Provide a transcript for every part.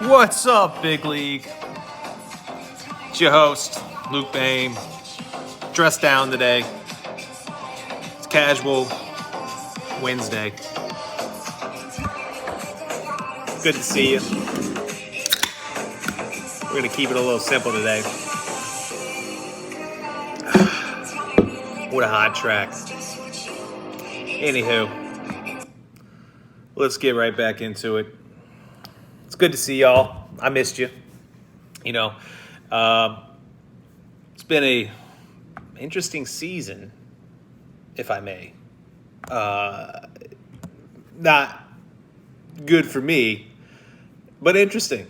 What's up, Big League? It's your host, Luke Bain. Dressed down today. It's casual Wednesday. Good to see you. We're going to keep it a little simple today. What a hot track. Anywho, let's get right back into it. It's good to see y'all. I missed you. You know, it's been a interesting season, if I may. Not good for me, but interesting.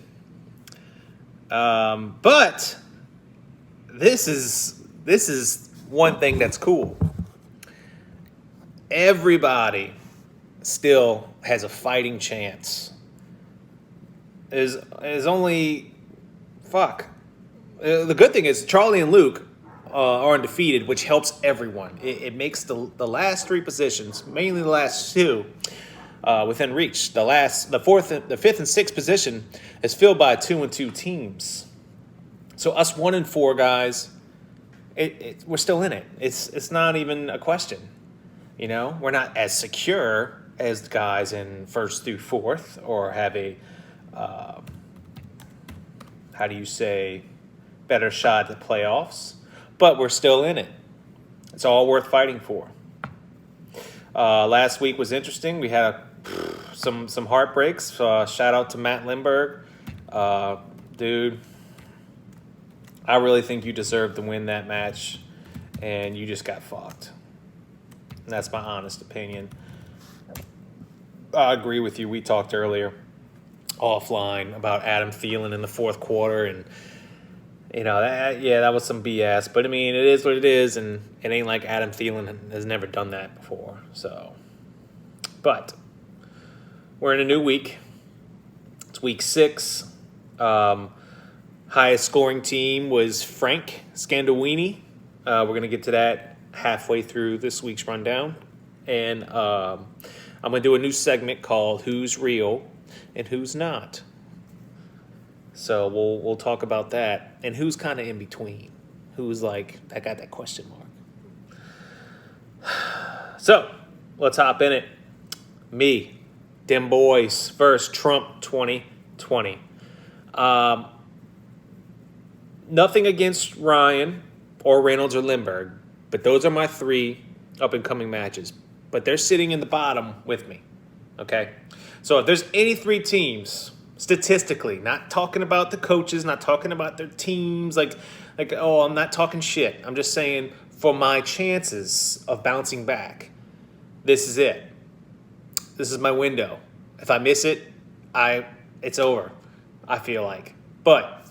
But this is one thing that's cool. Everybody still has a fighting chance. Is only the good thing is Charlie and Luke are undefeated, which helps everyone. It makes the last three positions, mainly the last two, within reach. The fifth and sixth position is filled by 2-2 teams. So us 1 and 4 guys, we're still in it. It's not even a question. You know, we're not as secure as the guys in first through fourth, or have a better shot at the playoffs, but we're still in it. It's all worth fighting for. Last week was interesting. We had some heartbreaks. Shout out to Matt Lindberg. Dude, I really think you deserved to win that match, and you just got fucked. And that's my honest opinion. I agree with you. We talked earlier offline about Adam Thielen in the fourth quarter, and you know that was some BS. But I mean, it is what it is, and it ain't like Adam Thielen has never done that before. So, but we're in a new week. It's week 6. Highest scoring team was Frank Scandawini. We're gonna get to that halfway through this week's rundown, and I'm gonna do a new segment called "Who's Real and Who's Not." So we'll talk about that, and who's kind of in between, who's like I got that question mark. So let's hop in it. Me, them boys first. Trump 2020. Nothing against Ryan or Reynolds or Lindbergh, but those are my 3 up and coming matches. But they're sitting in the bottom with me. Okay. So if there's any 3 teams, statistically, not talking about the coaches, not talking about their teams, like, I'm not talking shit. I'm just saying for my chances of bouncing back, this is it. This is my window. If I miss it, it's over, I feel like. But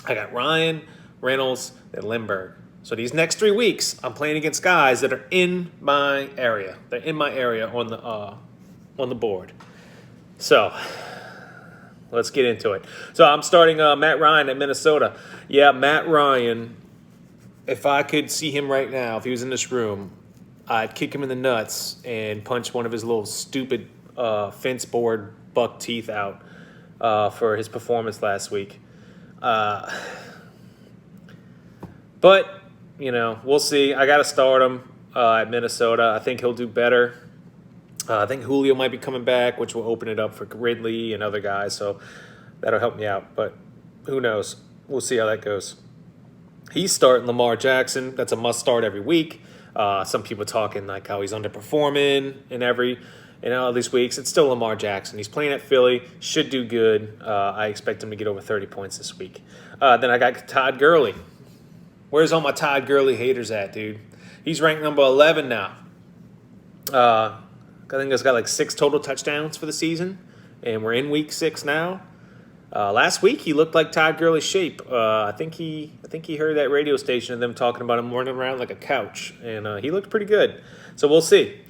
I got Ryan, Reynolds, and Lindbergh. So these next 3 weeks, I'm playing against guys that are in my area. They're in my area on the board. So let's get into it. So I'm starting Matt Ryan at Minnesota. Yeah, Matt Ryan, if I could see him right now, if he was in this room, I'd kick him in the nuts and punch one of his little stupid fence board buck teeth out for his performance last week. But, you know, we'll see. I got to start him at Minnesota. I think he'll do better. I think Julio might be coming back, which will open it up for Ridley and other guys. So that'll help me out. But who knows? We'll see how that goes. He's starting Lamar Jackson. That's a must start every week. Some people talking like how he's underperforming in all these weeks. It's still Lamar Jackson. He's playing at Philly. Should do good. I expect him to get over 30 points this week. Then I got Todd Gurley. Where's all my Todd Gurley haters at, dude? He's ranked number 11 now. I think he's got like 6 total touchdowns for the season and we're in week 6 now. Last week he looked like Todd Gurley's shape. I think he heard that radio station of them talking about him running around like a couch, and he looked pretty good. So we'll see.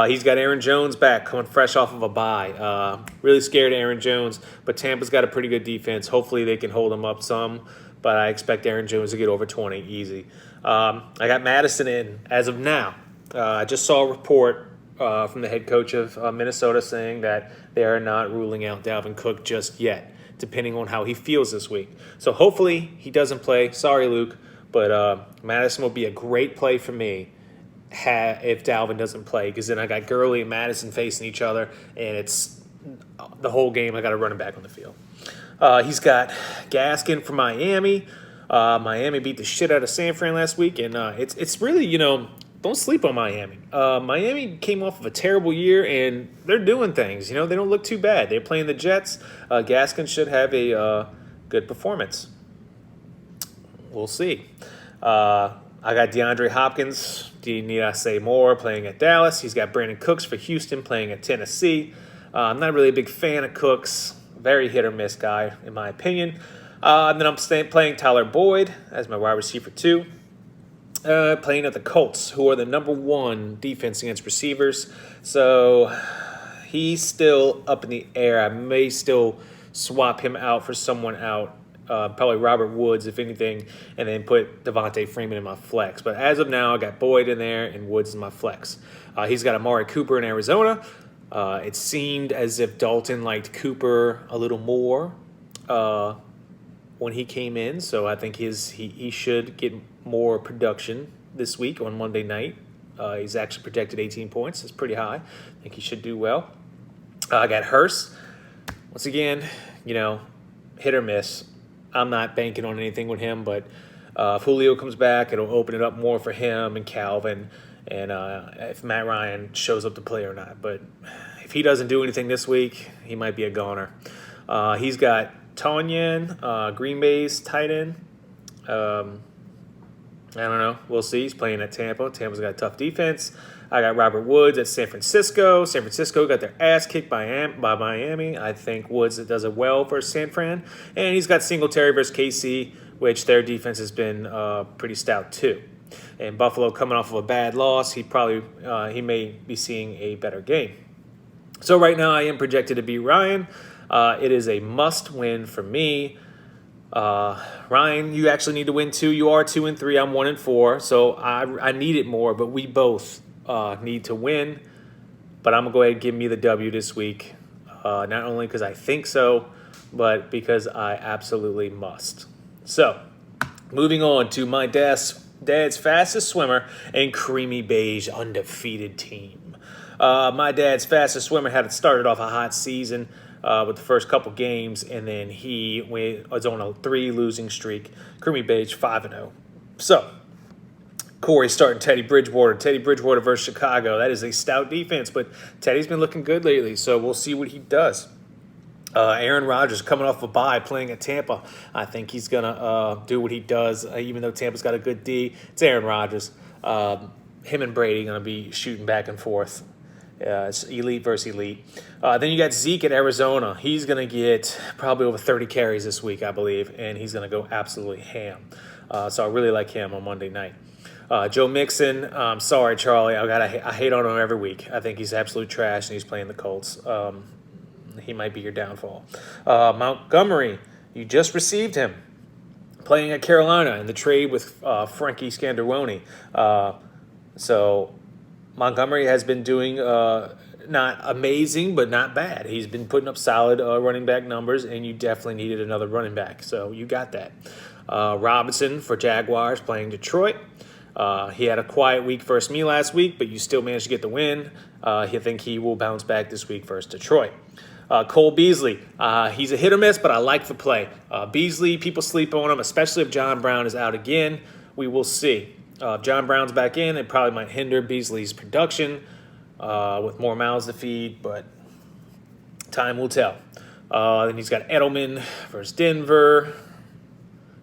He's got Aaron Jones back, coming fresh off of a bye. Really scared of Aaron Jones, but Tampa's got a pretty good defense. Hopefully they can hold him up some, but I expect Aaron Jones to get over 20 easy. I got Madison in as of now. I just saw a report from the head coach of Minnesota saying that they are not ruling out Dalvin Cook just yet, depending on how he feels this week. So hopefully he doesn't play. Sorry, Luke, but Madison will be a great play for me if Dalvin doesn't play, because then I got Gurley and Madison facing each other, and it's the whole game I got to run him back on the field. He's got Gaskin from Miami. Miami beat the shit out of San Fran last week, and it's really, don't sleep on Miami. Miami came off of a terrible year, and they're doing things. They don't look too bad. They're playing the Jets. Gaskin should have a good performance. We'll see. I got DeAndre Hopkins. Need I say more? Playing at Dallas. He's got Brandon Cooks for Houston, playing at Tennessee. I'm not really a big fan of Cooks. Very hit or miss guy, in my opinion. And then I'm playing Tyler Boyd as my wide receiver 2. Playing at the Colts, who are the number 1 defense against receivers. So he's still up in the air. I may still swap him out for someone out. Probably Robert Woods, if anything, and then put Devontae Freeman in my flex. But as of now, I got Boyd in there and Woods in my flex. He's got Amari Cooper in Arizona. It seemed as if Dalton liked Cooper a little more when he came in, so I think he should get more production this week on Monday night. He's actually projected 18 points. That's pretty high. I think he should do well. I got Hurst. Once again, hit or miss. I'm not banking on anything with him, but if Julio comes back, it'll open it up more for him and Calvin, and if Matt Ryan shows up to play or not. But if he doesn't do anything this week, he might be a goner. He's got Tonyan, Green Bay's tight end. I don't know. We'll see. He's playing at Tampa. Tampa's got a tough defense. I got Robert Woods at San Francisco. San Francisco got their ass kicked by Miami. I think Woods does it well versus San Fran. And he's got Singletary versus KC, which their defense has been pretty stout too. And Buffalo coming off of a bad loss, he may be seeing a better game. So right now I am projected to beat Ryan. It is a must-win for me. Ryan, you actually need to win too. You are 2-3. I'm 1-4. So I need it more, but we both need to win. But I'm going to go ahead and give me the W this week. Not only because I think so, but because I absolutely must. So, moving on to my dad's fastest swimmer and creamy beige undefeated team. My dad's fastest swimmer had started off a hot season with the first couple games, and then he was on a 3 losing streak. Creamy beige 5-0. So, Corey starting Teddy Bridgewater. Teddy Bridgewater versus Chicago. That is a stout defense, but Teddy's been looking good lately, so we'll see what he does. Aaron Rodgers coming off a bye, playing at Tampa. I think he's going to do what he does, even though Tampa's got a good D. It's Aaron Rodgers. Him and Brady going to be shooting back and forth. It's elite versus elite. Then you got Zeke at Arizona. He's going to get probably over 30 carries this week, I believe, and he's going to go absolutely ham. So I really like him on Monday night. Joe Mixon, sorry, Charlie. I hate on him every week. I think he's absolute trash, and he's playing the Colts. He might be your downfall. Montgomery, you just received him playing at Carolina in the trade with Frankie Scandaroni. So Montgomery has been doing not amazing, but not bad. He's been putting up solid running back numbers, and you definitely needed another running back. So you got that. Robinson for Jaguars playing Detroit. He had a quiet week versus me last week, but you still managed to get the win. I think he will bounce back this week versus Detroit. Cole Beasley, he's a hit or miss, but I like the play. Beasley, people sleep on him, especially if John Brown is out again. We will see. If John Brown's back in, it probably might hinder Beasley's production with more mouths to feed, but time will tell. Then he's got Edelman versus Denver.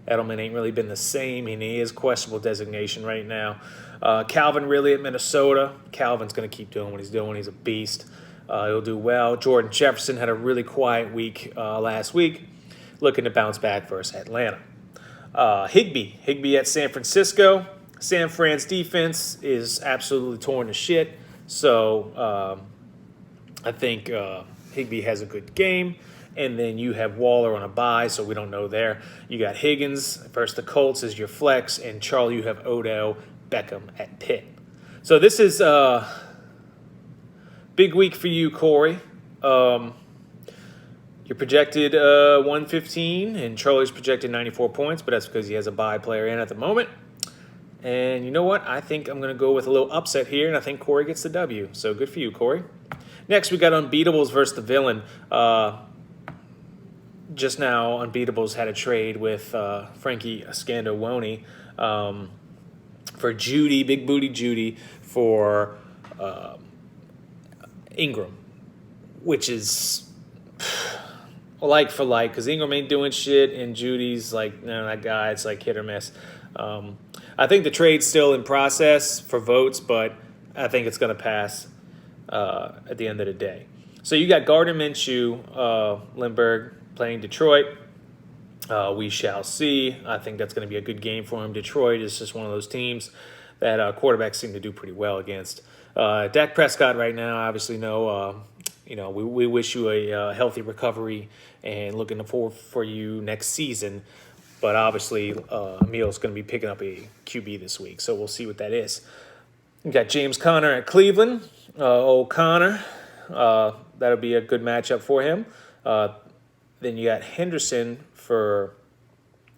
Edelman ain't really been the same, and he is questionable designation right now. Calvin Ridley at Minnesota. Calvin's going to keep doing what he's doing. He's a beast. He'll do well. Jordan Jefferson had a really quiet week last week, looking to bounce back versus Atlanta. Higbee at San Francisco. San Fran's defense is absolutely torn to shit. So I think Higbee has a good game. And then you have Waller on a bye, so we don't know there. You got Higgins versus the Colts as your flex. And Charlie, you have Odell Beckham at Pitt. So this is a big week for you, Corey. You're projected 115, and Charlie's projected 94 points, but that's because he has a bye player in at the moment. And you know what? I think I'm going to go with a little upset here, and I think Corey gets the W. So good for you, Corey. Next, we got Unbeatables versus the Villain. Just now, Unbeatables had a trade with Frankie Scandowoni for Judy, Big Booty Judy, for Ingram, which is like for like, because Ingram ain't doing shit, and Judy's like, no, that guy, it's like hit or miss. I think the trade's still in process for votes, but I think it's going to pass at the end of the day. So you got Gardner Minshew, Lindbergh, playing Detroit. We shall see. I think that's going to be a good game for him. Detroit is just one of those teams that quarterbacks seem to do pretty well against. Dak Prescott right now, obviously we wish you a healthy recovery and looking forward for you next season. But obviously, Emil's going to be picking up a QB this week, so we'll see what that is. You got James Conner at Cleveland. O'Connor, that'll be a good matchup for him. Then you got Henderson for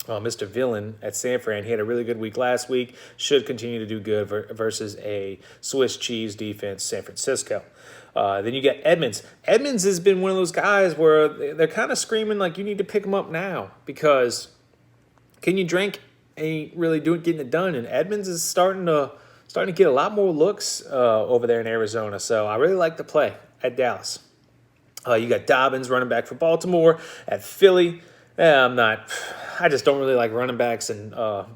Mr. Villain at San Fran. He had a really good week last week. Should continue to do good versus a Swiss cheese defense, San Francisco. Then you got Edmonds. Edmonds has been one of those guys where they're kind of screaming like you need to pick him up now because Kenyon Drake ain't really getting it done, and Edmonds is starting to get a lot more looks over there in Arizona. So I really like the play at Dallas. You got Dobbins, running back for Baltimore, at Philly. I just don't really like running backs in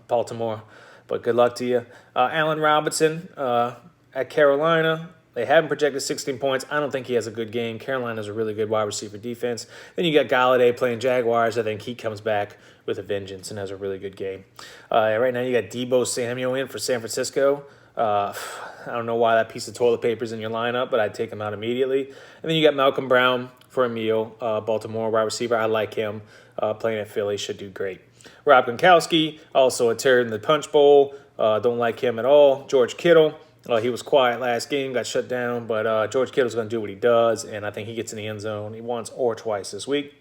Baltimore, but good luck to you. Allen Robinson at Carolina. They haven't projected 16 points. I don't think he has a good game. Carolina's a really good wide receiver defense. Then you got Galladay playing Jaguars. I think he comes back with a vengeance and has a really good game. Right now you got Deebo Samuel in for San Francisco. I don't know why that piece of toilet paper is in your lineup, but I'd take him out immediately. And then you got Malcolm Brown for Emil, Baltimore wide receiver. I like him. Playing at Philly should do great. Rob Gronkowski, also a turd in the punch bowl. Don't like him at all. George Kittle, he was quiet last game, got shut down, but George Kittle's going to do what he does, and I think he gets in the end zone once or twice this week.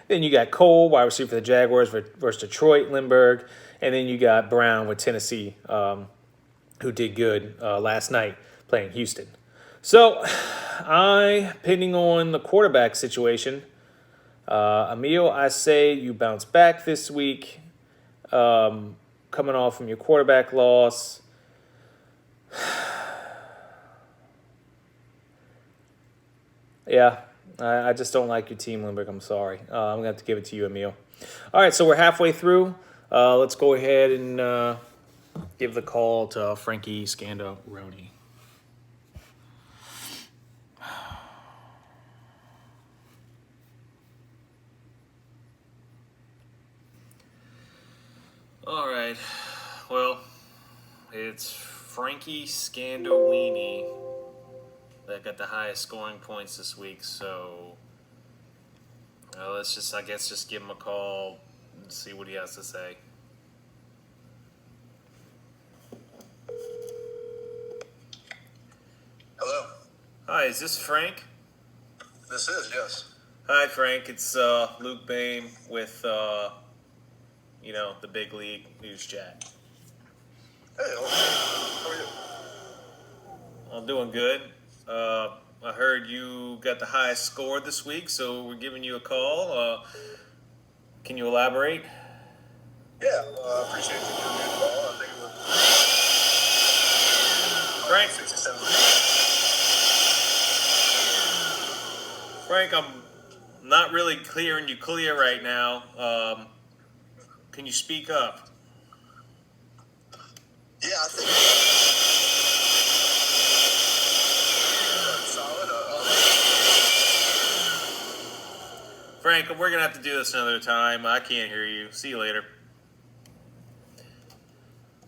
Then you got Cole, wide receiver for the Jaguars versus Detroit, Lindbergh. And then you got Brown with Tennessee, who did good last night playing Houston. So, depending on the quarterback situation, Emil, I say you bounce back this week, coming off from your quarterback loss. Yeah, I just don't like your team, Lindbergh. I'm sorry. I'm going to have to give it to you, Emil. All right, so we're halfway through. Let's go ahead and give the call to Frankie Scandowoni. All right. Well, it's Frankie Scandowini that got the highest scoring points this week. So let's just give him a call and see what he has to say. Hello. Hi, is this Frank? This is, yes. Hi, Frank. It's Luke Bain with, the Big League News Chat. Hey, how are you? I'm doing good. I heard you got the highest score this week, so we're giving you a call. Can you elaborate? Yeah, I appreciate you giving me a call. I think it was Frank. 67. Frank, I'm not really hearing you clear right now. Can you speak up? Yeah, I think solid. Frank, we're going to have to do this another time. I can't hear you. See you later.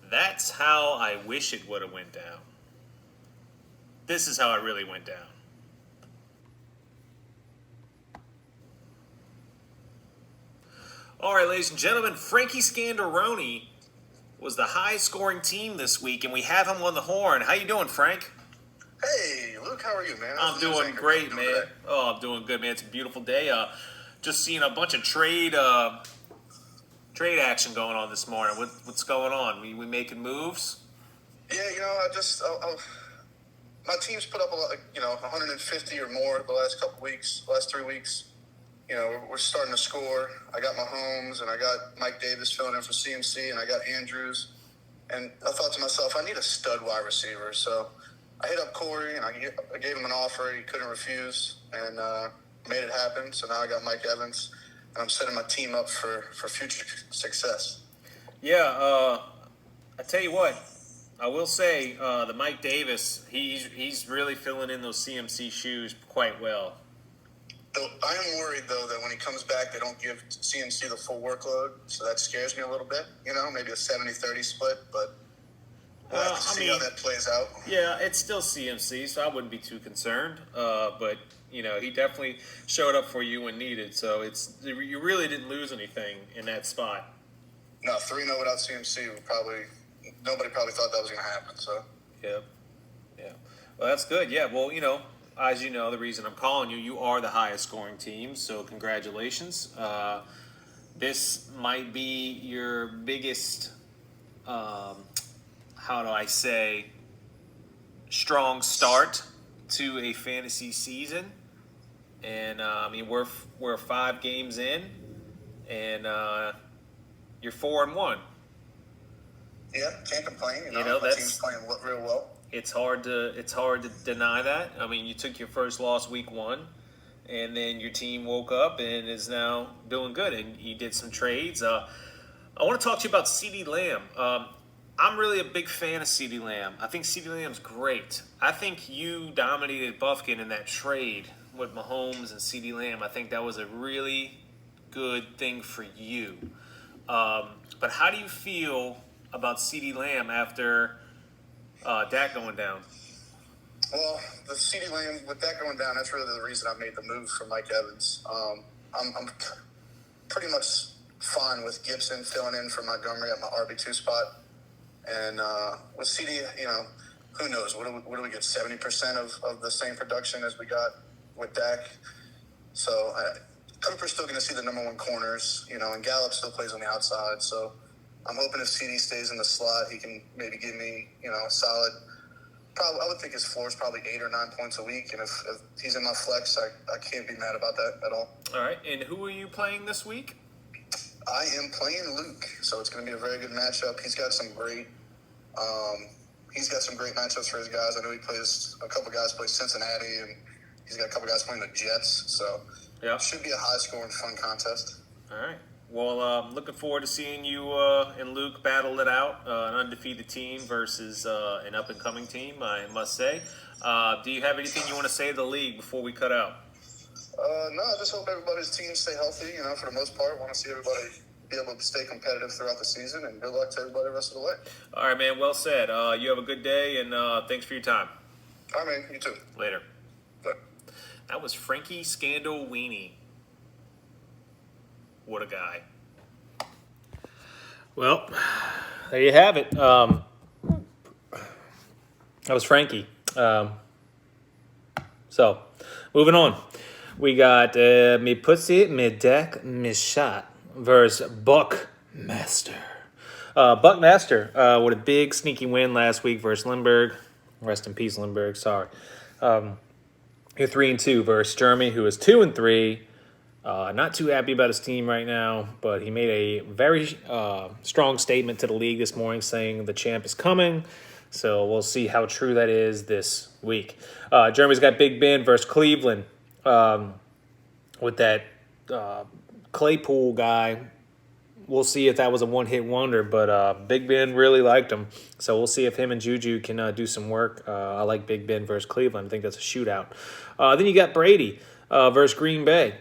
That's how I wish it would have went down. This is how it really went down. All right, ladies and gentlemen, Frankie Scandaroni was the high-scoring team this week, and we have him on the horn. How you doing, Frank? Hey, Luke, how are you, man? I'm doing great, man. Oh, I'm doing good, man. It's a beautiful day. Just seeing a bunch of trade action going on this morning. What's going on? We making moves? Yeah, my team's put up 150 or more the last last 3 weeks. We're starting to score. I got Mahomes, and I got Mike Davis filling in for CMC, and I got Andrews. And I thought to myself, I need a stud wide receiver. So I hit up Corey, and I gave him an offer. He couldn't refuse, and made it happen. So now I got Mike Evans, and I'm setting my team up for future success. Yeah, I tell you what, I will say the Mike Davis, he's really filling in those CMC shoes quite well. I am worried, though, that when he comes back, they don't give CMC the full workload, so that scares me a little bit. Maybe a 70-30 split, but we'll have to see how that plays out. Yeah, it's still CMC, so I wouldn't be too concerned. But he definitely showed up for you when needed, so you really didn't lose anything in that spot. No, 3-0 without CMC, nobody probably thought that was going to happen. So yeah. Well, that's good. Yeah. Well, as you know, the reason I'm calling you are the highest scoring team, so congratulations. This might be your biggest, strong start to a fantasy season. And, we're 5 games in, and you're 4-1. Yeah, can't complain. My team's playing real well. It's hard to deny that. You took your first loss week 1, and then your team woke up and is now doing good. And you did some trades. I want to talk to you about CeeDee Lamb. I'm really a big fan of CeeDee Lamb. I think CeeDee Lamb's great. I think you dominated Buffkin in that trade with Mahomes and CeeDee Lamb. I think that was a really good thing for you. But how do you feel about CeeDee Lamb after Dak going down? Well, the CeeDee Lamb, with that going down, that's really the reason I made the move for Mike Evans. I'm pretty much fine with Gibson filling in for Montgomery at my RB2 spot. And with CeeDee, who knows? What do we get, 70% of the same production as we got with Dak? So Cooper's still going to see the number 1 corners, and Gallup still plays on the outside. So I'm hoping if CeeDee stays in the slot, he can maybe give me, a solid. Probably, I would think his floor is probably 8 or 9 points a week, and if he's in my flex, I can't be mad about that at all. All right, and who are you playing this week? I am playing Luke, so it's going to be a very good matchup. He's got some great matchups for his guys. I know a couple guys play Cincinnati, and he's got a couple guys playing the Jets, so it should be a high-scoring, fun contest. All right. Well, looking forward to seeing you and Luke battle it out, an undefeated team versus an up-and-coming team, I must say. Do you have anything you want to say to the league before we cut out? No, I just hope everybody's teams stay healthy, for the most part. I want to see everybody be able to stay competitive throughout the season, and good luck to everybody the rest of the way. All right, man. Well said. You have a good day, and thanks for your time. All right, man. You too. Later. Bye. That was Frankie Scandalweenie. What a guy. Well, there you have it. That was Frankie. So, moving on. We got Me Pussy, Me Deck, Me Shot versus Buckmaster. Buckmaster with a big sneaky win last week versus Lindbergh. Rest in peace, Lindbergh. Sorry. You're 3-2 versus Jeremy, who is 2-3. Not too happy about his team right now, but he made a very strong statement to the league this morning saying the champ is coming. So we'll see how true that is this week. Jeremy's got Big Ben versus Cleveland with that Claypool guy. We'll see if that was a one-hit wonder, but Big Ben really liked him. So we'll see if him and Juju can do some work. I like Big Ben versus Cleveland. I think that's a shootout. Then you got Brady versus Green Bay.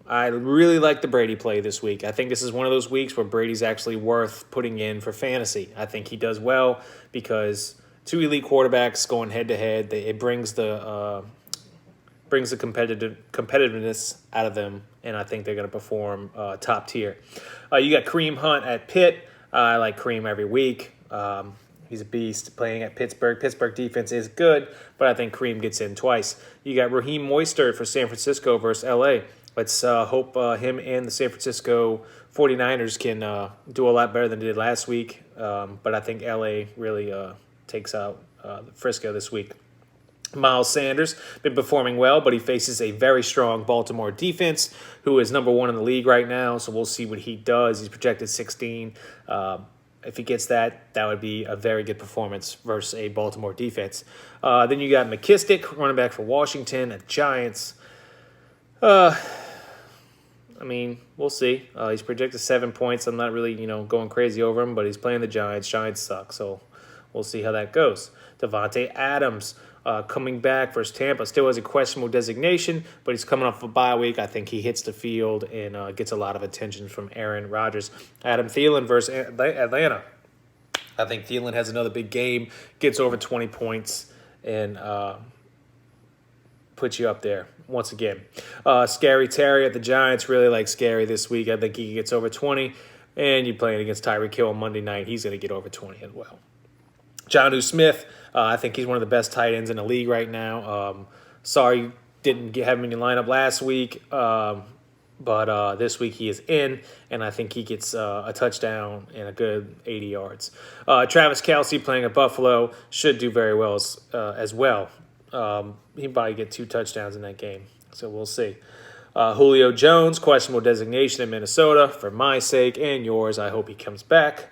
I really like the Brady play this week. I think this is one of those weeks where Brady's actually worth putting in for fantasy. I think he does well because two elite quarterbacks going head to head. It brings the competitiveness out of them, and I think they're going to perform top tier. You got Kareem Hunt at Pitt. I like Kareem every week. He's a beast playing at Pittsburgh. Pittsburgh defense is good, but I think Kareem gets in twice. You got Raheem Mostert for San Francisco versus L.A. Let's hope him and the San Francisco 49ers can do a lot better than they did last week. But I think L.A. really takes out Frisco this week. Miles Sanders been performing well, but he faces a very strong Baltimore defense, who is number 1 in the league right now. So we'll see what he does. He's projected 16. If he gets that would be a very good performance versus a Baltimore defense. Then you got McKissick, running back for Washington, at Giants. I mean, we'll see. He's projected 7 points. I'm not really, going crazy over him, but he's playing the Giants. Giants suck, so we'll see how that goes. Devontae Adams coming back versus Tampa. Still has a questionable designation, but he's coming off a bye week. I think he hits the field and gets a lot of attention from Aaron Rodgers. Adam Thielen versus Atlanta. I think Thielen has another big game, gets over 20 points, and puts you up there once again. Scary Terry at the Giants. Really like Scary this week. I think he gets over 20. And you're playing against Tyreek Hill on Monday night. He's going to get over 20 as well. Jonnu Smith. I think he's one of the best tight ends in the league right now. Sorry didn't have him in your lineup last week. But this week he is in, and I think he gets a touchdown and a good 80 yards. Travis Kelce playing at Buffalo should do very well as well. He probably get 2 touchdowns in that game, so we'll see. Julio Jones, questionable designation in Minnesota. For my sake and yours, I hope he comes back.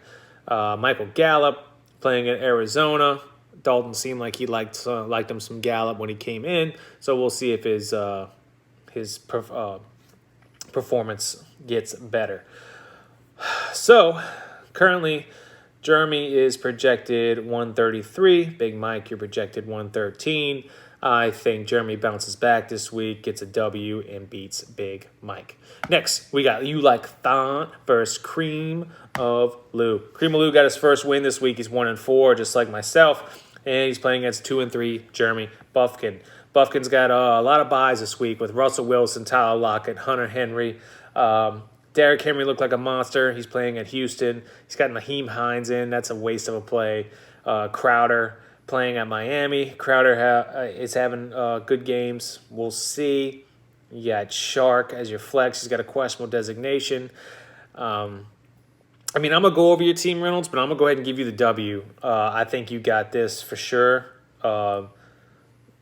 Michael Gallup playing in Arizona. Dalton seemed like he liked him some Gallup when he came in, so we'll see if his performance gets better. So currently, Jeremy is projected 133. Big Mike, you're projected 113. I think Jeremy bounces back this week, gets a W, and beats Big Mike. Next, we got You Like Thon versus Cream of Lou. Cream of Lou got his first win this week. He's 1-4, just like myself. And he's playing against 2-3 Jeremy Buffkin. Buffkin's got a lot of buys this week with Russell Wilson, Tyler Lockett, Hunter Henry. Derrick Henry looked like a monster. He's playing at Houston. He's got Naheem Hines in. That's a waste of a play. Crowder playing at Miami. Crowder is having good games. We'll see. You got Shark as your flex. He's got a questionable designation. I'm going to go over your team, Reynolds, but I'm going to go ahead and give you the W. I think you got this for sure. I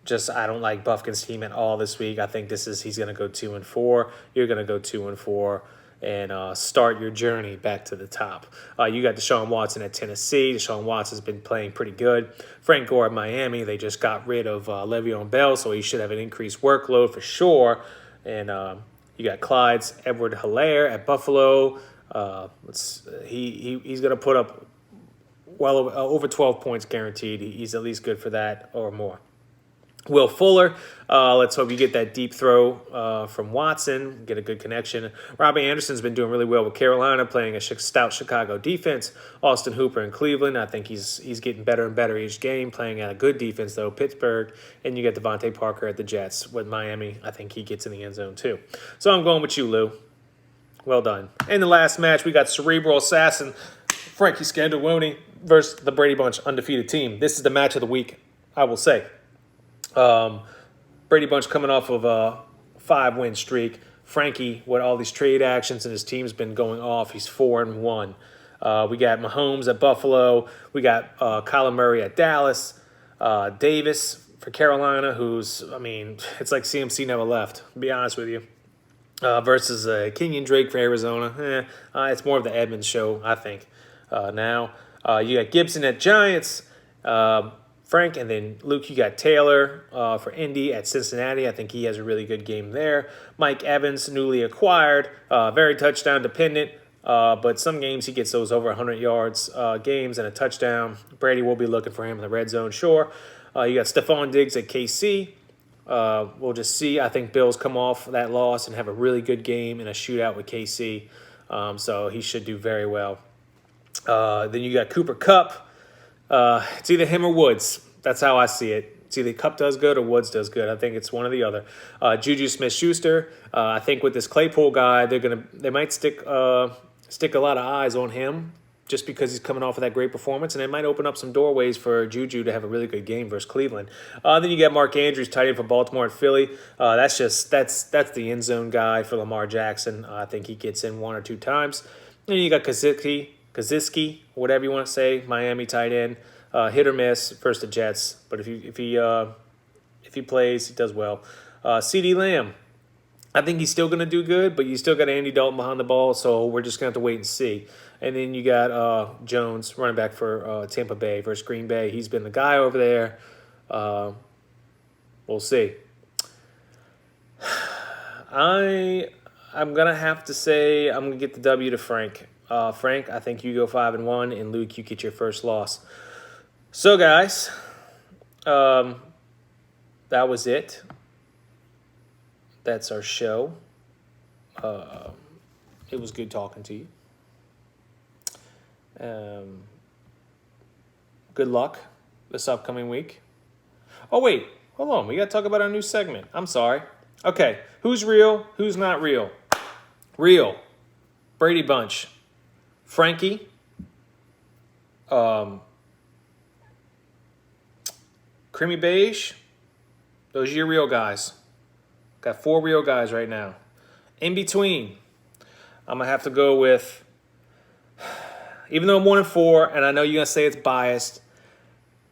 don't like Buffkin's team at all this week. I think he's going to go 2-4. You're going to go 2-4 and start your journey back to the top. You got Deshaun Watson at Tennessee. Deshaun Watson's been playing pretty good. Frank Gore at Miami. They just got rid of Le'Veon Bell, so he should have an increased workload for sure. And you got Clyde's Edward-Helaire at Buffalo. He's going to put up well over 12 points guaranteed. He's at least good for that or more. Will Fuller, let's hope you get that deep throw from Watson, get a good connection. Robbie Anderson's been doing really well with Carolina, playing a stout Chicago defense. Austin Hooper in Cleveland, I think he's getting better and better each game, playing at a good defense, though. Pittsburgh, and you get Devontae Parker at the Jets. With Miami, I think he gets in the end zone, too. So I'm going with you, Lou. Well done. In the last match, we got Cerebral Assassin Frankie Scandaloni versus the Brady Bunch undefeated team. This is the match of the week, I will say. Brady Bunch coming off of a 5-win streak. Frankie, with all these trade actions and his team's been going off, he's 4-1. We got Mahomes at Buffalo. We got Kyler Murray at Dallas. Davis for Carolina, it's like CMC never left, to be honest with you. Versus Kenyon Drake for Arizona. It's more of the Edmonds show, I think, now. You got Gibson at Giants. Frank, and then Luke, you got Taylor for Indy at Cincinnati. I think he has a really good game there. Mike Evans, newly acquired, very touchdown dependent, but some games he gets those over 100 yards games and a touchdown. Brady will be looking for him in the red zone, sure. You got Stephon Diggs at KC. We'll just see. I think Bills come off that loss and have a really good game in a shootout with KC. So he should do very well. Then you got Cooper Kupp. It's either him or Woods. That's how I see it. It's either Kupp does good or Woods does good. I think it's one or the other. Juju Smith-Schuster. I think with this Claypool guy, they might stick a lot of eyes on him just because he's coming off of that great performance, and it might open up some doorways for Juju to have a really good game versus Cleveland. Then you got Mark Andrews, tight end for Baltimore and Philly. That's the end zone guy for Lamar Jackson. I think he gets in 1 or 2 times. Then you got Kaczynski, whatever you want to say, Miami tight end. Hit or miss versus the Jets, but if he plays, he does well. CeeDee Lamb, I think he's still going to do good, but you still got Andy Dalton behind the ball, so we're just going to have to wait and see. And then you got Jones, running back for Tampa Bay versus Green Bay. He's been the guy over there. We'll see. I'm going to have to say I'm going to get the W to Frank. Frank, I think you go 5-1, and Luke, you get your first loss. So, guys, that was it. That's our show. It was good talking to you. Good luck this upcoming week. Oh, wait. Hold on. We got to talk about our new segment. I'm sorry. Okay. Who's real? Who's not real? Real. Brady Bunch. Frankie. Creamy Beige. Those are your real guys. Got 4 real guys right now. In between, I'm going to have to go with, even though I'm 1-4, and I know you're going to say it's biased,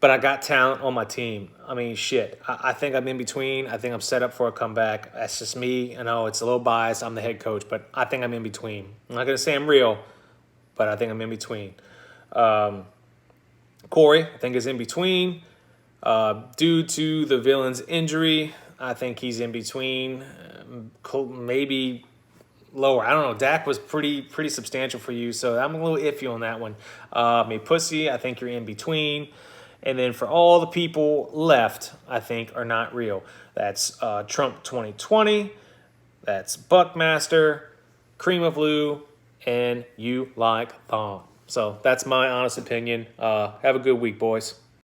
but I got talent on my team. I mean, shit. I think I'm in between. I think I'm set up for a comeback. That's just me. I know it's a little biased. I'm the head coach, but I think I'm in between. I'm not going to say I'm real, but I think I'm in between. Corey, I think, is in between. Due to the villain's injury, I think he's in between. Maybe lower. I don't know. Dak was pretty substantial for you, so I'm a little iffy on that one. Pussy, I think you're in between. And then for all the people left, I think are not real. That's Trump 2020. That's Buckmaster, Cream of Lou, and You Like Thong. So that's my honest opinion. Have a good week, boys.